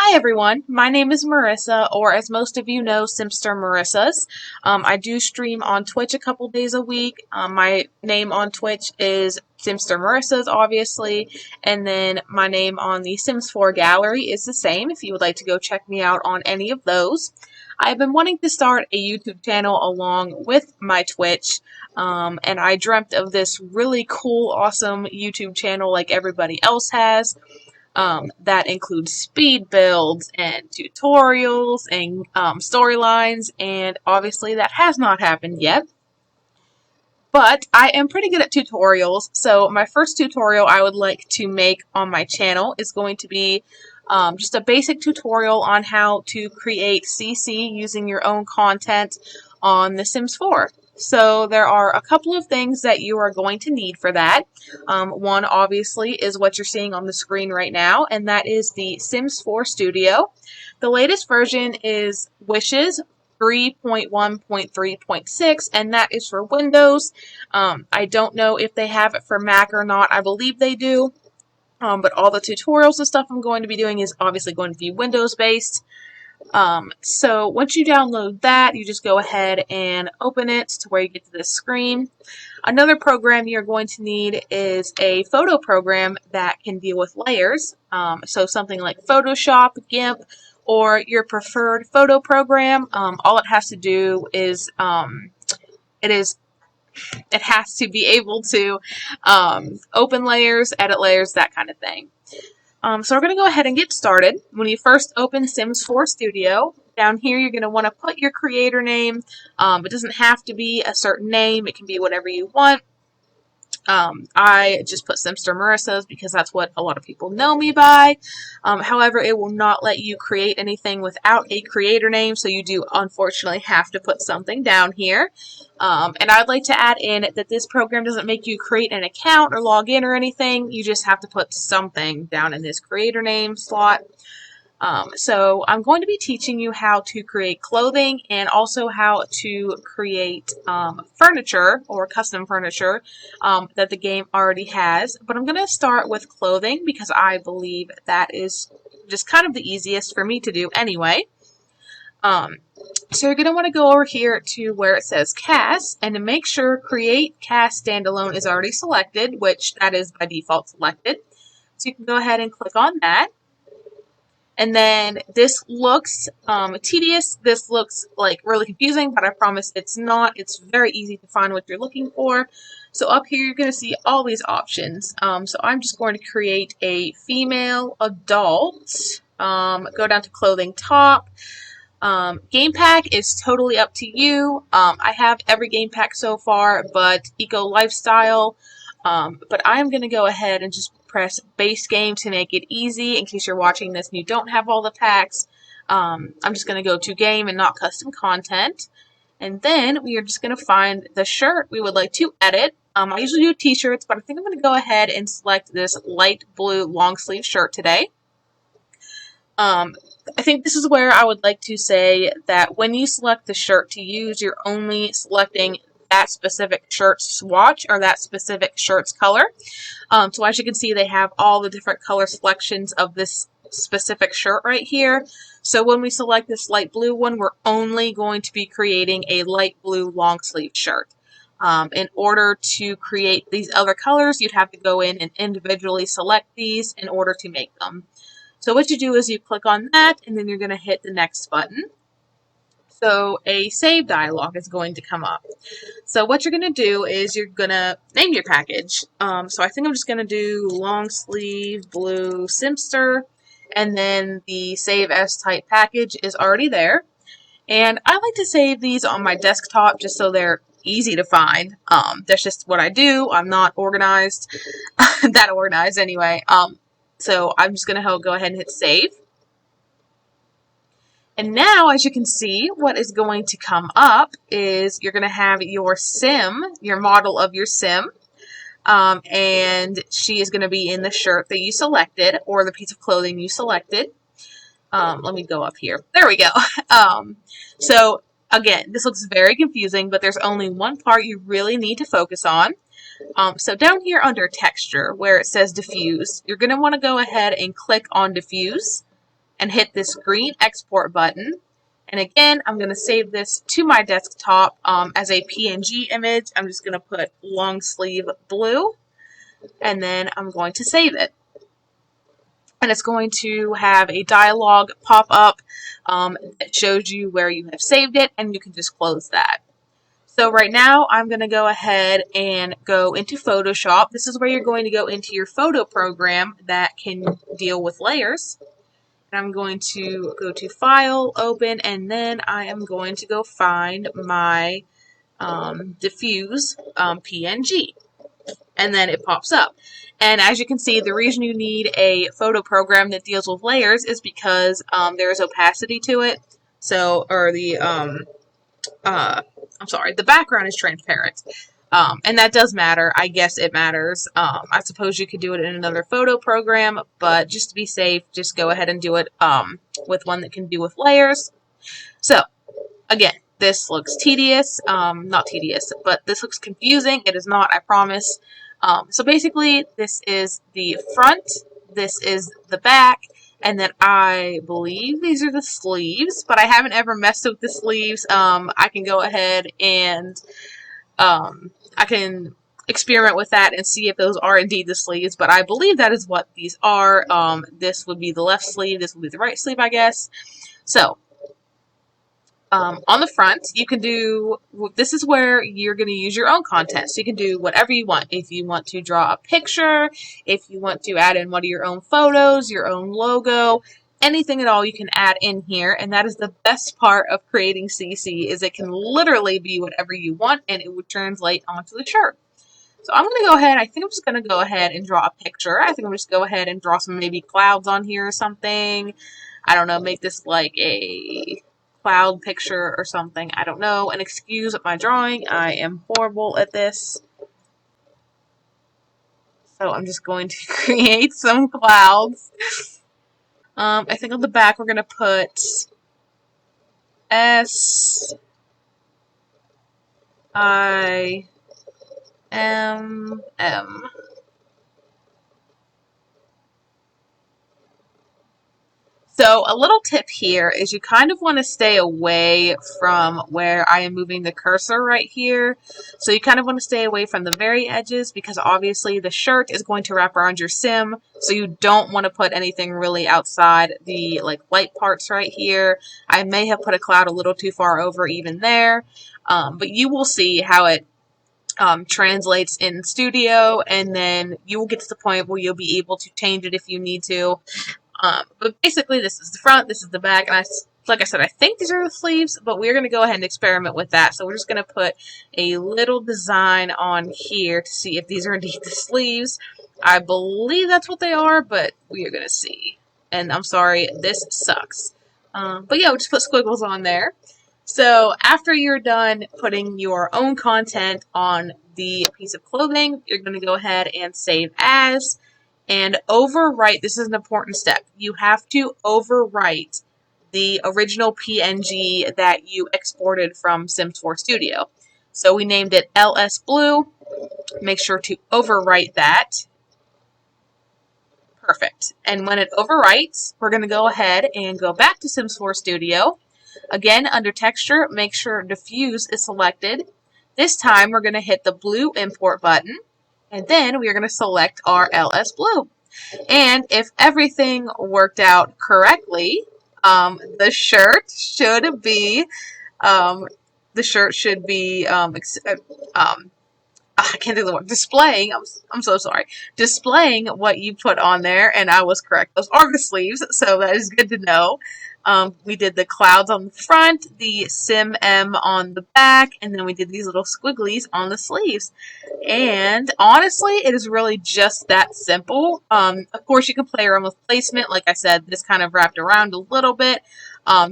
Hi everyone, my name is Marissa, or as most of you know, SimsterMarissas. I do stream on Twitch a couple days a week. My name on Twitch is SimsterMarissas, obviously, and then my name on the Sims 4 gallery is the same if you would like to go check me out on any of those. I've been wanting to start a YouTube channel along with my Twitch, and I dreamt of this really cool, awesome YouTube channel like everybody else has. That includes speed builds and tutorials and storylines, and obviously that has not happened yet. But I am pretty good at tutorials, so my first tutorial I would like to make on my channel is going to be just a basic tutorial on how to create CC using your own content on The Sims 4. So there are a couple of things that you are going to need for that. One obviously is what you're seeing on the screen right now, and that is the Sims 4 Studio. The latest version is Wishes 3.1.3.6, and that is for Windows. I don't know if they have it for Mac or not. I believe they do. But all the tutorials and stuff I'm going to be doing is obviously going to be Windows based. So once you download that, you just go ahead and open it to where you get to this screen. Another program you're going to need is a photo program that can deal with layers. So something like Photoshop, GIMP, or your preferred photo program. All it has to do is it has to be able to open layers, edit layers, that kind of thing. So we're going to go ahead and get started. When you first open Sims 4 Studio, down here you're going to want to put your creator name. It doesn't have to be a certain name. It can be whatever you want. I just put SimsterMarissas because that's what a lot of people know me by. However, it will not let you create anything without a creator name, so you do unfortunately have to put something down here. And I'd like to add in that this program doesn't make you create an account or log in or anything. You just have to put something down in this creator name slot. So I'm going to be teaching you how to create clothing and also how to create furniture or custom furniture that the game already has. But I'm going to start with clothing because I believe that is just kind of the easiest for me to do anyway. So you're going to want to go over here to where it says cast, and to make sure create cast standalone is already selected, which that is by default selected. So you can go ahead and click on that. And then this looks tedious. This looks like really confusing, but I promise it's not. It's very easy to find what you're looking for. So up here, you're going to see all these options. So I'm just going to create a female adult. Go down to clothing top. Game pack is totally up to you. I have every game pack so far, but eco lifestyle. But I'm going to go ahead and just press base game to make it easy in case you're watching this and you don't have all the packs. I'm just going to go to game and not custom content. And then we are just going to find the shirt we would like to edit. I usually do t-shirts, but I think I'm going to go ahead and select this light blue long sleeve shirt today. I think this is where I would like to say that when you select the shirt to use, you're only selecting that specific shirt's swatch or that specific shirt's color. So as you can see, they have all the different color selections of this specific shirt right here. So when we select this light blue one, we're only going to be creating a light blue long sleeve shirt. In order to create these other colors, you'd have to go in and individually select these in order to make them. So what you do is you click on that, and then you're going to hit the next button. So a save dialog is going to come up. So what you're going to do is you're going to name your package. So I think I'm just going to do long sleeve blue Simster, and then the save as type package is already there. And I like to save these on my desktop just so they're easy to find. That's just what I do. I'm not organized, that organized anyway. So I'm just going to go ahead and hit save. And now, as you can see, what is going to come up is you're going to have your sim, your model of your sim, and she is going to be in the shirt that you selected or the piece of clothing you selected. Let me go up here. There we go. So again, this looks very confusing, but there's only one part you really need to focus on. So down here under texture where it says diffuse, you're going to want to go ahead and click on diffuse. and hit this green export button. And again, I'm going to save this to my desktop as a PNG image. I'm just going to put long sleeve blue, and then I'm going to save it. And it's going to have a dialog pop up that shows you where you have saved it, and you can just close that. So right now, I'm going to go ahead and go into Photoshop. This is where you're going to go into your photo program that can deal with layers. I'm going to go to File, Open, and then I am going to go find my diffuse PNG. And then it pops up. And as you can see, the reason you need a photo program that deals with layers is because there is opacity to it. So, or the, the background is transparent. And that does matter. I guess it matters. I suppose you could do it in another photo program, but just to be safe, just go ahead and do it with one that can do with layers. So, again, this looks tedious. Not tedious, but this looks confusing. It is not, I promise. So basically, this is the front, this is the back, and then I believe these are the sleeves, but I haven't ever messed with the sleeves. I can go ahead and I can experiment with that and see if those are indeed the sleeves, but I believe that is what these are. This would be the left sleeve, this would be the right sleeve, I guess. So, on the front, you can do, this is where you're going to use your own content. So you can do whatever you want. If you want to draw a picture, if you want to add in one of your own photos, your own logo, anything at all you can add in here. And that is the best part of creating CC, is it can literally be whatever you want and it would translate onto the shirt. So I'm going to go ahead, I think I'm just going to go ahead and draw a picture. I think I'm just go ahead and draw some maybe clouds on here or something. I don't know, make this like a cloud picture or something. I don't know. And excuse my drawing. I am horrible at this. So I'm just going to create some clouds. I think on the back we're going to put SIMM. So a little tip here is you kind of want to stay away from where I am moving the cursor right here. So you kind of want to stay away from the very edges because obviously the shirt is going to wrap around your sim. So you don't want to put anything really outside the like light parts right here. I may have put a cloud a little too far over even there. But you will see how it translates in Studio, and then you will get to the point where you'll be able to change it if you need to. But basically, this is the front, this is the back, and like I said, I think these are the sleeves, but we're going to go ahead and experiment with that. So we're just going to put a little design on here to see if these are indeed the sleeves. I believe that's what they are, but we are going to see. And I'm sorry, this sucks. But yeah, we'll just put squiggles on there. So after you're done putting your own content on the piece of clothing, you're going to go ahead and save as. And overwrite, this is an important step. You have to overwrite the original PNG that you exported from Sims 4 Studio. So we named it LS Blue. Make sure to overwrite that. Perfect. And when it overwrites, we're going to go ahead and go back to Sims 4 Studio. Again, under texture, make sure diffuse is selected. This time we're going to hit the blue import button. And then we are going to select our LS Blue. And if everything worked out correctly, the shirt should be, I can't do the word, displaying, I'm so sorry, displaying what you put on there, and I was correct. Those are the sleeves, so that is good to know. We did the clouds on the front, the Sim M on the back, and then we did these little squigglies on the sleeves. And honestly, it is really just that simple. Of course, you can play around with placement. Like I said, this kind of wrapped around a little bit.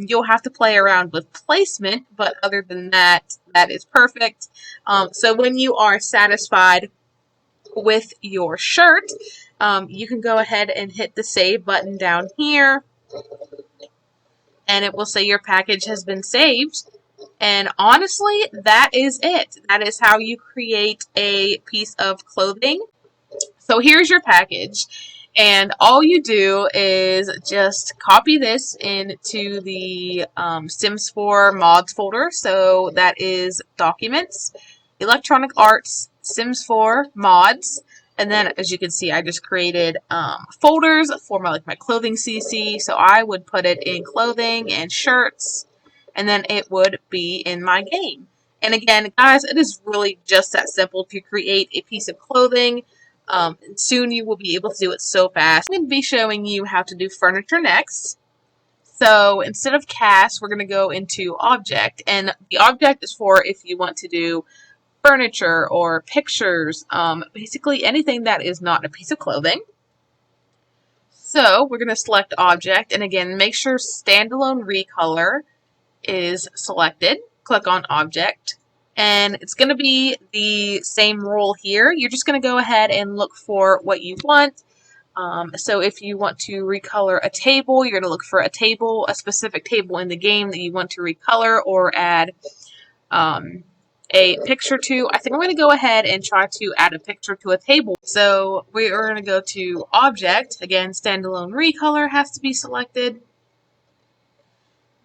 You'll have to play around with placement, but other than that, that is perfect. So when you are satisfied with your shirt, you can go ahead and hit the save button down here, and it will say your package has been saved. And honestly, that is it. That is how you create a piece of clothing. So here's your package. And all you do is just copy this into the Sims 4 mods folder. So that is Documents, Electronic Arts, Sims 4 mods. And then, as you can see, I just created folders for my clothing CC. So I would put it in clothing and shirts, and then it would be in my game. And again, guys, it is really just that simple to create a piece of clothing. Soon you will be able to do it so fast. I'm going to be showing you how to do furniture next. So instead of cast, we're going to go into object. And the object is for if you want to do furniture or pictures, basically anything that is not a piece of clothing. So we're going to select object. And again, make sure standalone recolor is selected. Click on object. And it's going to be the same rule here. You're just going to go ahead and look for what you want. So if you want to recolor a table, you're going to look for a table, a specific table in the game that you want to recolor or add a picture to. I think I'm going to go ahead and try to add a picture to a table. So we are going to go to object. Again, standalone recolor has to be selected.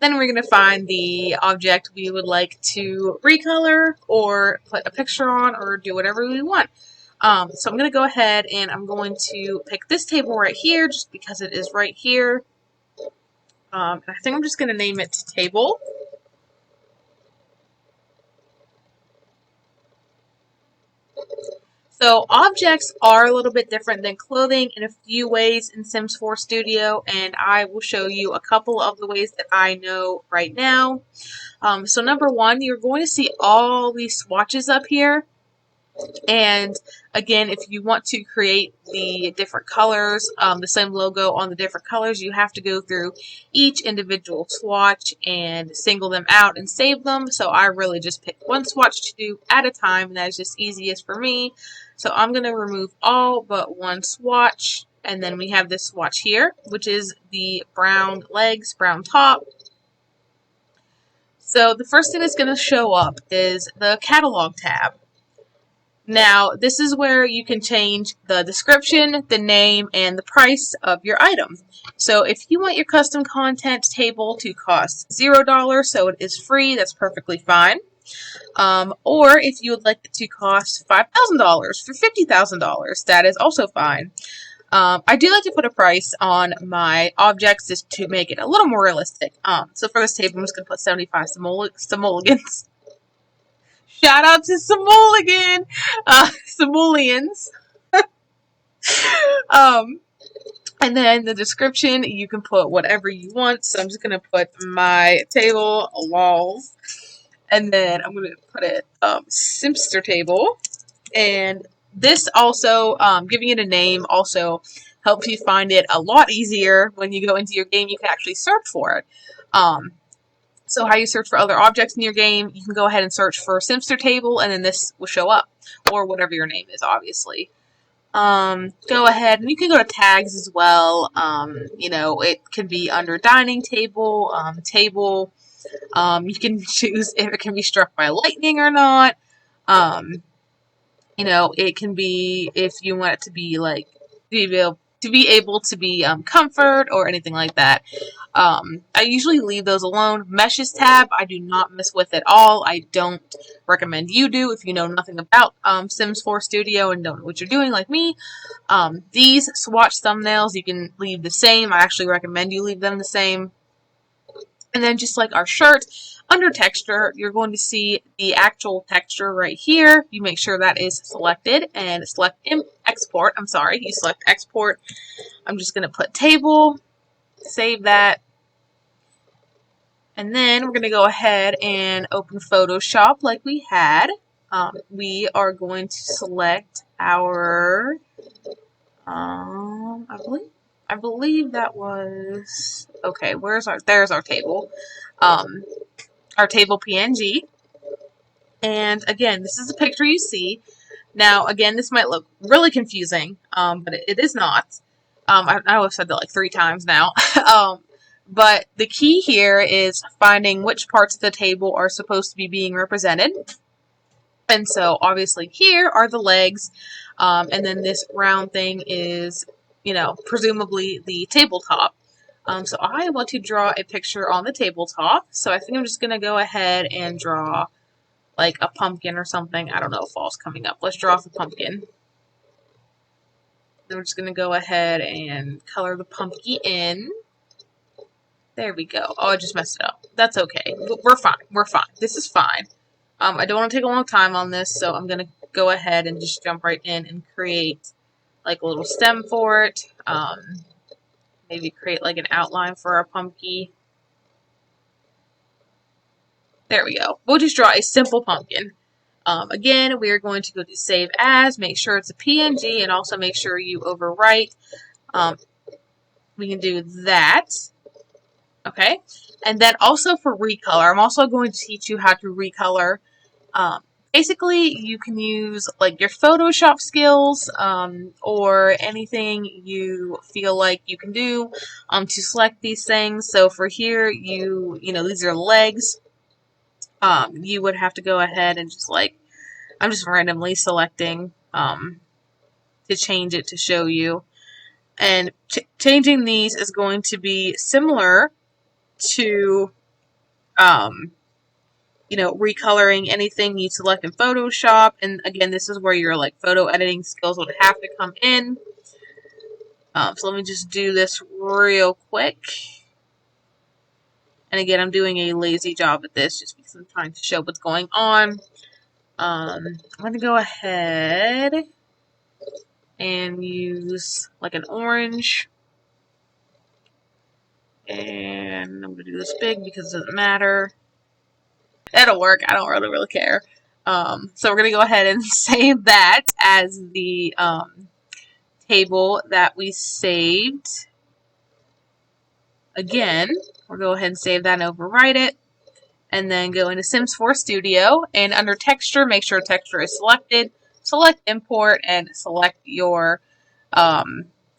Then we're going to find the object we would like to recolor or put a picture on or do whatever we want. So I'm going to go ahead and I'm going to pick this table right here just because it is right here. And I think I'm just going to name it table. So objects are a little bit different than clothing in a few ways in Sims 4 Studio, and I will show you a couple of the ways that I know right now. So number one, you're going to see all these swatches up here. And again, if you want to create the different colors, the same logo on the different colors, you have to go through each individual swatch and single them out and save them. So I really just pick one swatch to do at a time, and that is just easiest for me. So I'm going to remove all but one swatch. And then we have this swatch here, which is the brown legs, brown top. So the first thing that's going to show up is the catalog tab. Now, this is where you can change the description, the name, and the price of your item. So if you want your custom content table to cost $0, so it is free, that's perfectly fine. Or if you would like it to cost $5,000 for $50,000, that is also fine. I do like to put a price on my objects just to make it a little more realistic. So for this table, I'm just going to put 75 simoleons. Shout out to Simoleon! Simoleons. And then the description, you can put whatever you want. So I'm just going to put my table walls. And then I'm going to put it Simster table. And this also, giving it a name also helps you find it a lot easier when you go into your game. You can actually search for it. So how you search for other objects in your game, you can go ahead and search for Simster table, and then this will show up, or whatever your name is, obviously. Go ahead, and you can go to tags as well. You know, it can be under dining table, table. You can choose if it can be struck by lightning or not. You know, it can be if you want it to be like to be able to be comfort or anything like that. I usually leave those alone. Meshes tab, I do not mess with at all. I don't recommend you do if you know nothing about Sims 4 Studio and don't know what you're doing like me. These swatch thumbnails, you can leave the same. I actually recommend you leave them the same. And then just like our shirt, under texture, you're going to see the actual texture right here. You make sure that is selected and select export. I'm sorry, you select export. I'm just going to put table, save that. And then we're going to go ahead and open Photoshop like we had. We are going to select our, I believe that was, okay, there's our table. Our table PNG. And again, this is the picture you see. Now, again, this might look really confusing, but it is not. I know I've said that like 3 times now. But the key here is finding which parts of the table are supposed to be being represented. And so, obviously, here are the legs. And then this round thing is, you know, presumably the tabletop. So I want to draw a picture on the tabletop. So I think I'm just going to go ahead and draw like a pumpkin or something. I don't know if fall's coming up. Let's draw the pumpkin. Then we're just going to go ahead and color the pumpkin in. There we go. Oh, I just messed it up. That's okay. We're fine. We're fine. This is fine. I don't want to take a long time on this, so I'm going to go ahead and just jump right in and create like a little stem for it. Maybe create like an outline for our pumpkin. There we go. We'll just draw a simple pumpkin. Again, we are going to go to Save As, make sure it's a PNG, and also make sure you overwrite. We can do that. Okay. And then also for recolor, I'm also going to teach you how to recolor. Basically, you can use like your Photoshop skills or anything you feel like you can do to select these things. So for here, you know, these are legs. You would have to go ahead and just like, I'm just randomly selecting to change it to show you. And changing these is going to be similar to, you know, recoloring anything you select in Photoshop. And again, this is where your like photo editing skills would have to come in. So let me just do this real quick. And again, I'm doing a lazy job at this just because I'm trying to show what's going on. I'm going to go ahead and use like an orange. And I'm going to do this big because it doesn't matter. It'll work. I don't really care. So we're going to go ahead and save that as the table that we saved. Again, we'll go ahead and save that and overwrite it. And then go into Sims 4 Studio. And under Texture, make sure Texture is selected. Select Import and select your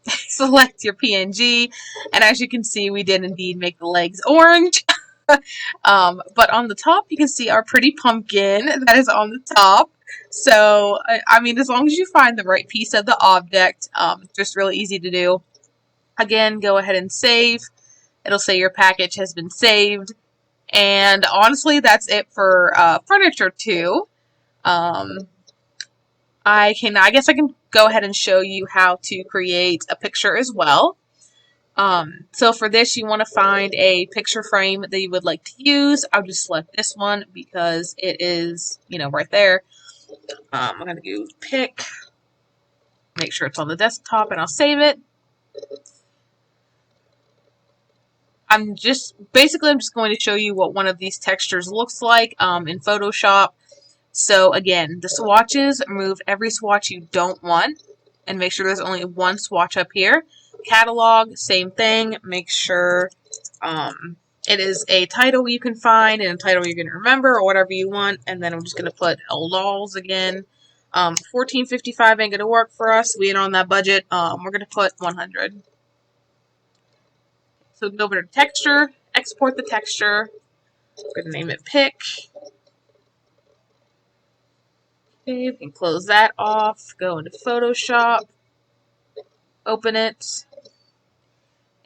select your PNG. And as you can see, we did indeed make the legs orange. But on the top, you can see our pretty pumpkin that is on the top. So, I mean, as long as you find the right piece of the object, it's just really easy to do. Again, go ahead and save. It'll say your package has been saved. And honestly, that's it for furniture too. I guess I can go ahead and show you how to create a picture as well. So for this, you want to find a picture frame that you would like to use. I'll just select this one because it is, you know, right there. I'm going to do pick, make sure it's on the desktop, and I'll save it. I'm just going to show you what one of these textures looks like in Photoshop. So again, the swatches, remove every swatch you don't want and make sure there's only one swatch up here. Catalog, same thing. Make sure it is a title you can find and a title you're going to remember or whatever you want. And then I'm just going to put LOLs again. $14.55 ain't going to work for us. We ain't on that budget. We're going to put 100. So go over to Texture, export the texture. We're going to name it Pick. Okay, we can close that off. Go into Photoshop. Open it.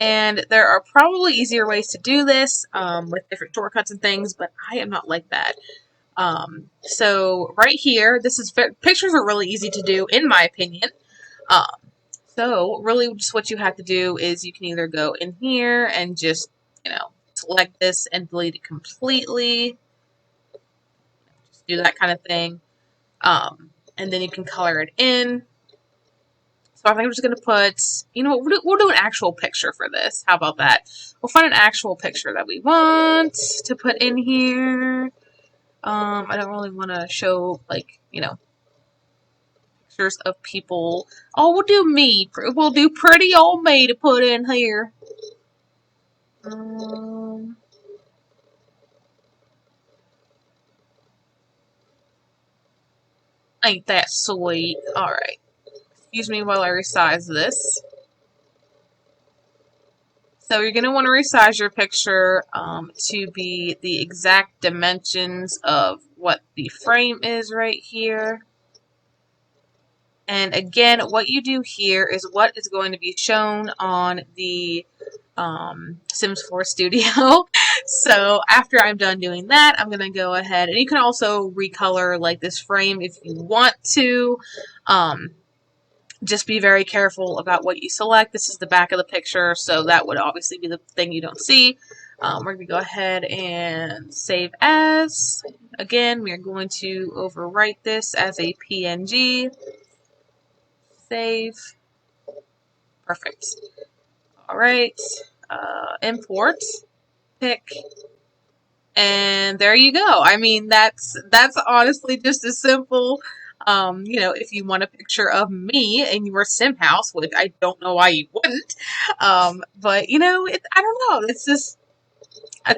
And there are probably easier ways to do this with different shortcuts and things, but I am not like that. So right here, pictures are really easy to do, in my opinion. So really just what you have to do is you can either go in here and just, you know, select this and delete it completely. Just do that kind of thing. And then you can color it in. So I think I'm just going to put, you know what, we'll do an actual picture for this. How about that? We'll find an actual picture that we want to put in here. I don't really want to show, like, you know, pictures of people. Oh, we'll do me. We'll do pretty old me to put in here. Ain't that sweet? Alright. Excuse me while I resize this. So you're going to want to resize your picture to be the exact dimensions of what the frame is right here. And again, what you do here is what is going to be shown on the Sims 4 Studio. So after I'm done doing that, I'm going to go ahead, and you can also recolor like this frame if you want to. Just be very careful about what you select. This is the back of the picture, so that would obviously be the thing you don't see. We're going to go ahead and save as. Again, we're going to overwrite this as a PNG. Save. Perfect. Alright. Import. Pick. And there you go. I mean, that's honestly just as simple. You know, if you want a picture of me in your sim house, which I don't know why you wouldn't, but you know, I don't know. It's just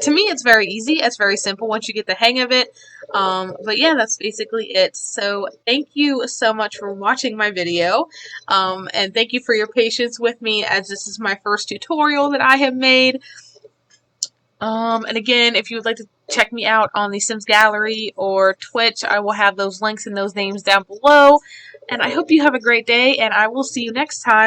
to me, it's very easy. It's very simple once you get the hang of it. But yeah, that's basically it. So thank you so much for watching my video, and thank you for your patience with me as this is my first tutorial that I have made. And again, if you would like to check me out on the Sims Gallery or Twitch, I will have those links and those names down below. And I hope you have a great day, and I will see you next time.